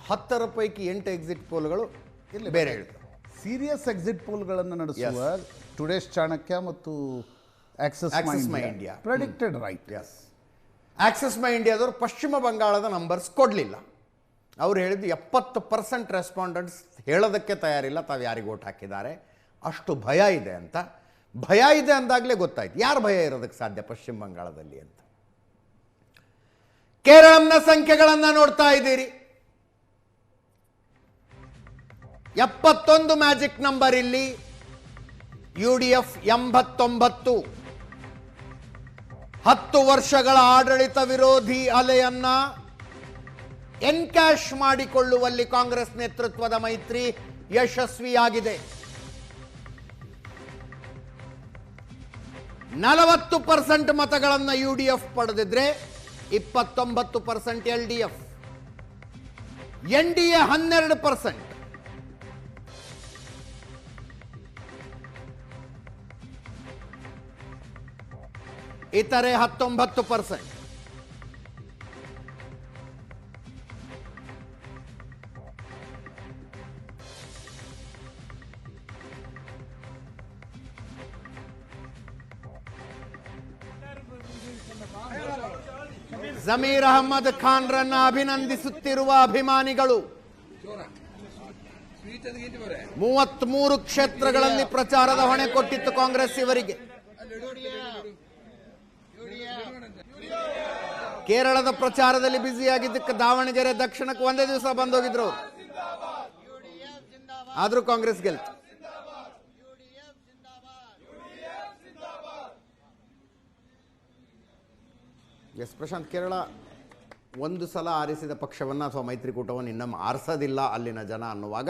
10ರ ಪೈಕಿ 8 ಎಕ್ಸಿಟ್ ಪೋಲ್ಗಳು ಇಲ್ಲಿ ಬೇರೆ ಹೇಳ್ತಾರೆ. ಸೀರಿಯಸ್ ಎಕ್ಸಿಟ್ ಪೋಲ್ಗಳನ್ನು ನಡೆಸುವ ಟುಡೇಸ್ ಚಾಣಕ್ಯ ಮತ್ತು ಆಕ್ಸಸ್ ಮೈ ಇಂಡಿಯಾ ಪ್ರೆಡಿಕ್ಟೆಡ್ ರೈಟ್. ಆಕ್ಸಸ್ ಮೈ ಇಂಡಿಯಾದವರು ಪಶ್ಚಿಮ ಬಂಗಾಳದ ನಂಬರ್ಸ್ ಕೊಡಲಿಲ್ಲ. ಅವ್ರು ಹೇಳಿದ್ದು 70% ರೆಸ್ಪಾಂಡೆಂಟ್ಸ್ ಹೇಳೋದಕ್ಕೆ ತಯಾರಿಲ್ಲ ತಾವು ಯಾರಿಗೆ ವೋಟ್ ಹಾಕಿದ್ದಾರೆ, ಅಷ್ಟು ಭಯ ಇದೆ ಅಂತ. ಭಯ ಇದೆ ಅಂದಾಗಲೇ ಗೊತ್ತಾಯ್ತು ಯಾರು ಭಯ ಇರೋದಕ್ಕೆ ಸಾಧ್ಯ ಪಶ್ಚಿಮ ಬಂಗಾಳದಲ್ಲಿ ಅಂತ. ಕೇರಳಂನ ಸಂಖ್ಯೆಗಳನ್ನು ನೋಡ್ತಾ ಇದ್ದೀರಿ. 71 ಮ್ಯಾಜಿಕ್ ನಂಬರ್ ಇಲ್ಲಿ. UDF 89. 10 ವರ್ಷಗಳ ಆಡಳಿತ ವಿರೋಧಿ ಅಲೆಯನ್ನ ಎನ್ಕ್ಯಾಶ್ ಮಾಡಿಕೊಳ್ಳುವಲ್ಲಿ ಕಾಂಗ್ರೆಸ್ ನೇತೃತ್ವದ ಮೈತ್ರಿ ಯಶಸ್ವಿಯಾಗಿದೆ. 40% ಮತಗಳನ್ನು UDF ಪಡೆದಿದ್ರೆ 29% LDF. NDA 12%. ಇತರೆ 19%. ಜಮೀರ್ ಅಹಮದ್ ಖಾನ್ ರನ್ನ ಅಭಿನಂದಿಸುತ್ತಿರುವ ಅಭಿಮಾನಿಗಳು 33 ಕ್ಷೇತ್ರಗಳಲ್ಲಿ ಪ್ರಚಾರದ ಹೊಣೆ ಕೊಟ್ಟಿತ್ತು ಕಾಂಗ್ರೆಸ್ ಇವರಿಗೆ. ಕೇರಳದ ಪ್ರಚಾರದಲ್ಲಿ ಬ್ಯುಸಿಯಾಗಿದ್ದಕ್ಕೆ ದಾವಣಗೆರೆ ದಕ್ಷಿಣಕ್ಕೆ ಒಂದೇ ದಿವಸ ಬಂದೋಗಿದ್ರು. ಆದ್ರೂ ಕಾಂಗ್ರೆಸ್ ಗೆಲ್ತು. ಎಸ್ ಪ್ರಶಾಂತ್, ಕೇರಳ ಒಂದು ಸಲ ಆರಿಸಿದ ಪಕ್ಷವನ್ನು ಅಥವಾ ಮೈತ್ರಿಕೂಟವನ್ನು ಇನ್ನೊಮ್ಮೆ ಆರಿಸೋದಿಲ್ಲ ಅಲ್ಲಿನ ಜನ ಅನ್ನುವಾಗ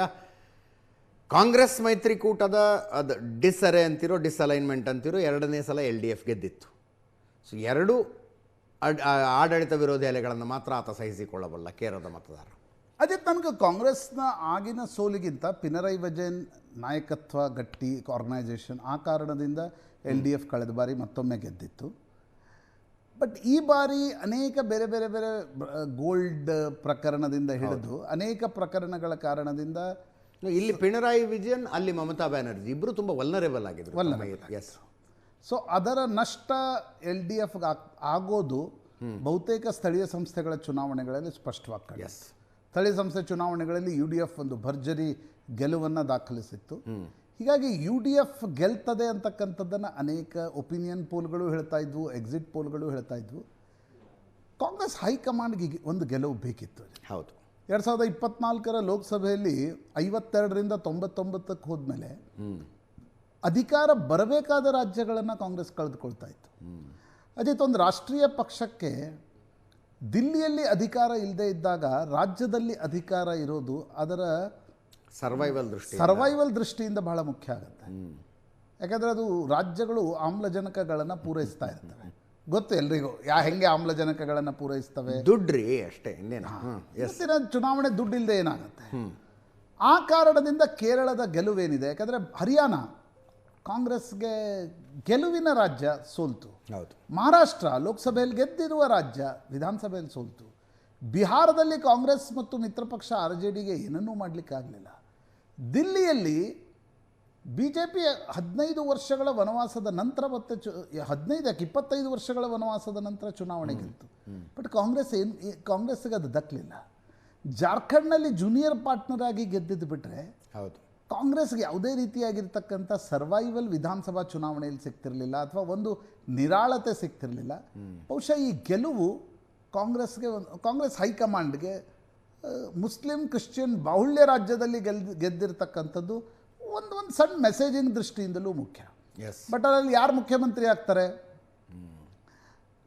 ಕಾಂಗ್ರೆಸ್ ಮೈತ್ರಿಕೂಟದ ಅದು ಡಿಸ್ಅರೆ ಅಂತಿರೋ ಡಿಸ್ಅಲೈನ್ಮೆಂಟ್ ಅಂತಿರೋ 2ನೇ ಸಲ LDF ಗೆದ್ದಿತ್ತು. ಸೊ 2 ಆಡಳಿತ ವಿರೋಧಿ ಅಲೆಗಳನ್ನು ಮಾತ್ರ ಆತ ಸಹಿಸಿಕೊಳ್ಳಬಲ್ಲ ಕೇರಳದ ಮತದಾರ. ಅದೇ ತನಕ ಕಾಂಗ್ರೆಸ್ನ ಆಗಿನ ಸೋಲಿಗಿಂತ ಪಿನರೈ ವಿಜಯನ್ ನಾಯಕತ್ವ ಗಟ್ಟಿ ಆರ್ಗನೈಸೇಷನ್ ಆ ಕಾರಣದಿಂದ LDF ಕಳೆದ ಬಾರಿ ಮತ್ತೊಮ್ಮೆ ಗೆದ್ದಿತ್ತು. ಬಟ್ ಈ ಬಾರಿ ಅನೇಕ ಬೇರೆ ಬೇರೆ ಬೇರೆ ಗೋಲ್ಡ್ ಪ್ರಕರಣದಿಂದ ಹಿಡಿದು ಅನೇಕ ಪ್ರಕರಣಗಳ ಕಾರಣದಿಂದ ಇಲ್ಲಿ ಪಿಣರಾಯಿ ವಿಜಯನ್, ಅಲ್ಲಿ ಮಮತಾ ಬ್ಯಾನರ್ಜಿ ಇಬ್ಬರು ತುಂಬ ವಲ್ನರೇಬಲ್ ಆಗಿದ್ರು. ಎಸ್. ಸೊ ಅದರ ನಷ್ಟ LDF ಆಗೋದು ಬಹುತೇಕ ಸ್ಥಳೀಯ ಸಂಸ್ಥೆಗಳ ಚುನಾವಣೆಗಳಲ್ಲಿ ಸ್ಪಷ್ಟವಾಗ್ತದೆ. ಸ್ಥಳೀಯ ಸಂಸ್ಥೆ ಚುನಾವಣೆಗಳಲ್ಲಿ UDF ಒಂದು ಭರ್ಜರಿ ಗೆಲುವನ್ನು ದಾಖಲಿಸಿತ್ತು. ಹೀಗಾಗಿ UDF ಗೆಲ್ತದೆ ಅಂತಕ್ಕಂಥದ್ದನ್ನು ಅನೇಕ ಒಪಿನಿಯನ್ ಪೋಲ್ಗಳು ಹೇಳ್ತಾ ಇದ್ವು, ಎಕ್ಸಿಟ್ ಪೋಲ್ಗಳು ಹೇಳ್ತಾ ಇದ್ವು. ಕಾಂಗ್ರೆಸ್ ಹೈಕಮಾಂಡ್ಗೆ ಒಂದು ಗೆಲುವು ಬೇಕಿತ್ತು. ಹೌದು. 2024ರ ಲೋಕಸಭೆಯಲ್ಲಿ 52ರಿಂದ 99ಕ್ಕೆ ಹೋದ್ಮೇಲೆ ಅಧಿಕಾರ ಬರಬೇಕಾದ ರಾಜ್ಯಗಳನ್ನು ಕಾಂಗ್ರೆಸ್ ಕಳೆದುಕೊಳ್ತಾ ಇತ್ತು. ಅದೇ ಒಂದು ರಾಷ್ಟ್ರೀಯ ಪಕ್ಷಕ್ಕೆ ದಿಲ್ಲಿಯಲ್ಲಿ ಅಧಿಕಾರ ಇಲ್ಲದೆ ಇದ್ದಾಗ ರಾಜ್ಯದಲ್ಲಿ ಅಧಿಕಾರ ಇರೋದು ಅದರ ಸರ್ವೈವಲ್ ದೃಷ್ಟಿಯಿಂದ ಬಹಳ ಮುಖ್ಯ ಆಗುತ್ತೆ. ಯಾಕಂದರೆ ಅದು ರಾಜ್ಯಗಳು ಆಮ್ಲಜನಕಗಳನ್ನು ಪೂರೈಸ್ತಾ ಇರ್ತವೆ. ಗೊತ್ತು ಎಲ್ರಿಗೂ ಹೆಂಗೆ ಆಮ್ಲಜನಕಗಳನ್ನು ಪೂರೈಸ್ತವೆ. ದುಡ್ಡ್ರಿ ಅಷ್ಟೇ, ಚುನಾವಣೆ ದುಡ್ಡಿಲ್ಲದೆ ಏನಾಗುತ್ತೆ. ಆ ಕಾರಣದಿಂದ ಕೇರಳದ ಗೆಲುವೇನಿದೆ, ಯಾಕಂದರೆ ಹರಿಯಾಣ ಕಾಂಗ್ರೆಸ್ಗೆ ಗೆಲುವಿನ ರಾಜ್ಯ ಸೋಲ್ತು. ಮಹಾರಾಷ್ಟ್ರ ಲೋಕಸಭೆಯಲ್ಲಿ ಗೆದ್ದಿರುವ ರಾಜ್ಯ ವಿಧಾನಸಭೆಯಲ್ಲಿ ಸೋಲ್ತು. ಬಿಹಾರದಲ್ಲಿ ಕಾಂಗ್ರೆಸ್ ಮತ್ತು ಮಿತ್ರ ಪಕ್ಷ RJDಗೆ ಏನನ್ನೂ ಮಾಡಲಿಕ್ಕಾಗಲಿಲ್ಲ. ದಿಲ್ಲಿಯಲ್ಲಿ BJP 15 ವರ್ಷಗಳ ವನವಾಸದ ನಂತರ ಮತ್ತೆ 25 ವರ್ಷಗಳ ವನವಾಸದ ನಂತರ ಚುನಾವಣೆ ಗೆಲ್ತು. ಬಟ್ ಕಾಂಗ್ರೆಸ್ಗೆ ಅದು ದಕ್ಕಲಿಲ್ಲ. ಜಾರ್ಖಂಡ್ನಲ್ಲಿ ಜೂನಿಯರ್ ಪಾರ್ಟ್ನರ್ ಆಗಿ ಗೆದ್ದಿದ್ದು ಬಿಟ್ಟರೆ ಕಾಂಗ್ರೆಸ್ಗೆ ಯಾವುದೇ ರೀತಿಯಾಗಿರ್ತಕ್ಕಂಥ ಸರ್ವೈವಲ್ ವಿಧಾನಸಭಾ ಚುನಾವಣೆಯಲ್ಲಿ ಸಿಗ್ತಿರಲಿಲ್ಲ ಅಥವಾ ಒಂದು ನಿರಾಳತೆ ಸಿಗ್ತಿರಲಿಲ್ಲ. ಬಹುಶಃ ಈ ಗೆಲುವು ಕಾಂಗ್ರೆಸ್ ಹೈಕಮಾಂಡ್ಗೆ ಮುಸ್ಲಿಂ ಕ್ರಿಶ್ಚಿಯನ್ ಬಾಹುಳ್ಯ ರಾಜ್ಯದಲ್ಲಿ ಗೆದ್ದಿರ್ತಕ್ಕಂಥದ್ದು ಒಂದು ಸಣ್ಣ ಮೆಸೇಜಿಂಗ್ ದೃಷ್ಟಿಯಿಂದಲೂ ಮುಖ್ಯ. ಬಟ್ ಅದರಲ್ಲಿ ಯಾರು ಮುಖ್ಯಮಂತ್ರಿ ಆಗ್ತಾರೆ,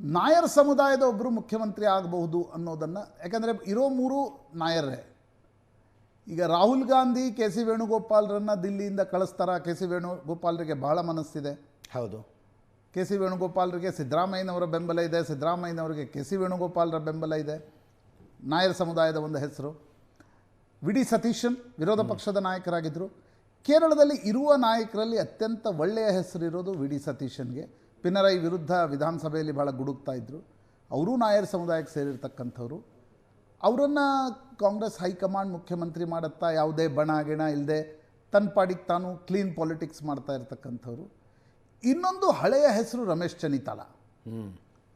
ನಾಯರ್ ಸಮುದಾಯದ ಒಬ್ಬರು ಮುಖ್ಯಮಂತ್ರಿ ಆಗಬಹುದು ಅನ್ನೋದನ್ನು, ಯಾಕಂದರೆ ಇರೋ 3 ನಾಯರೇ. ಈಗ ರಾಹುಲ್ ಗಾಂಧಿ KC ವೇಣುಗೋಪಾಲ್ರನ್ನು ದಿಲ್ಲಿಯಿಂದ ಕಳಿಸ್ತಾರ. KC ವೇಣುಗೋಪಾಲ್ರಿಗೆ ಬಹಳ ಮನಸ್ಸಿದೆ. ಹೌದು. KC ವೇಣುಗೋಪಾಲ್ರಿಗೆ ಸಿದ್ದರಾಮಯ್ಯನವರ ಬೆಂಬಲ ಇದೆ, ಸಿದ್ದರಾಮಯ್ಯನವರಿಗೆ KC ವೇಣುಗೋಪಾಲ್ರ ಬೆಂಬಲ ಇದೆ. ನಾಯರ್ ಸಮುದಾಯದ ಒಂದು ಹೆಸರು. ವಿ ಡಿ ಸತೀಶನ್ ವಿರೋಧ ಪಕ್ಷದ ನಾಯಕರಾಗಿದ್ದರು. ಕೇರಳದಲ್ಲಿ ಇರುವ ನಾಯಕರಲ್ಲಿ ಅತ್ಯಂತ ಒಳ್ಳೆಯ ಹೆಸರಿರೋದು ವಿ ಡಿ ಸತೀಶನ್ಗೆ. ಪಿನರೈ ವಿರುದ್ಧ ವಿಧಾನಸಭೆಯಲ್ಲಿ ಭಾಳ ಗುಡುಕ್ತಾ ಇದ್ದರು. ಅವರೂ ನಾಯರ್ ಸಮುದಾಯಕ್ಕೆ ಸೇರಿರ್ತಕ್ಕಂಥವ್ರು. ಅವರನ್ನು ಕಾಂಗ್ರೆಸ್ ಹೈಕಮಾಂಡ್ ಮುಖ್ಯಮಂತ್ರಿ ಮಾಡುತ್ತಾ, ಯಾವುದೇ ಬಣ ಗಿಣ ಇಲ್ಲದೆ ತನ್ನ ಪಾಡಿಗೆ ತಾನು ಕ್ಲೀನ್ ಪಾಲಿಟಿಕ್ಸ್ ಮಾಡ್ತಾ ಇರ್ತಕ್ಕಂಥವ್ರು. ಇನ್ನೊಂದು ಹಳೆಯ ಹೆಸರು ರಮೇಶ್ ಚೆನ್ನಿತಾಲ.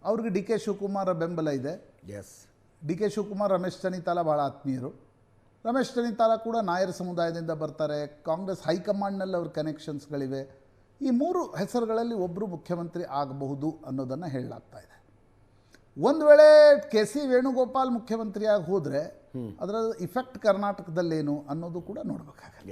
ಅವ್ರಿಗೆ ಡಿ ಕೆ ಶಿವಕುಮಾರ ಬೆಂಬಲ ಇದೆ. Yes, D K Shivakumar Ramesh Chennithala ಭಾಳ ಆತ್ಮೀಯರು. ರಮೇಶ್ ಚೆನ್ನಿತಾಲ ಕೂಡ ನಾಯರ್ ಸಮುದಾಯದಿಂದ ಬರ್ತಾರೆ. ಕಾಂಗ್ರೆಸ್ ಹೈಕಮಾಂಡ್ನಲ್ಲಿ ಅವ್ರ ಕನೆಕ್ಷನ್ಸ್ಗಳಿವೆ. ಈ 3 ಹೆಸರುಗಳಲ್ಲಿ ಒಬ್ಬರು ಮುಖ್ಯಮಂತ್ರಿ ಆಗಬಹುದು ಅನ್ನೋದನ್ನು ಹೇಳಲಾಗ್ತಾ ಇದೆ. ಒಂದು ವೇಳೆ ಕೆ ಸಿ ವೇಣುಗೋಪಾಲ್ ಮುಖ್ಯಮಂತ್ರಿಯಾಗಿ ಹೋದರೆ ಅದರ ಇಫೆಕ್ಟ್ ಕರ್ನಾಟಕದಲ್ಲೇನು ಅನ್ನೋದು ಕೂಡ ನೋಡಬೇಕಾಗತ್ತೆ.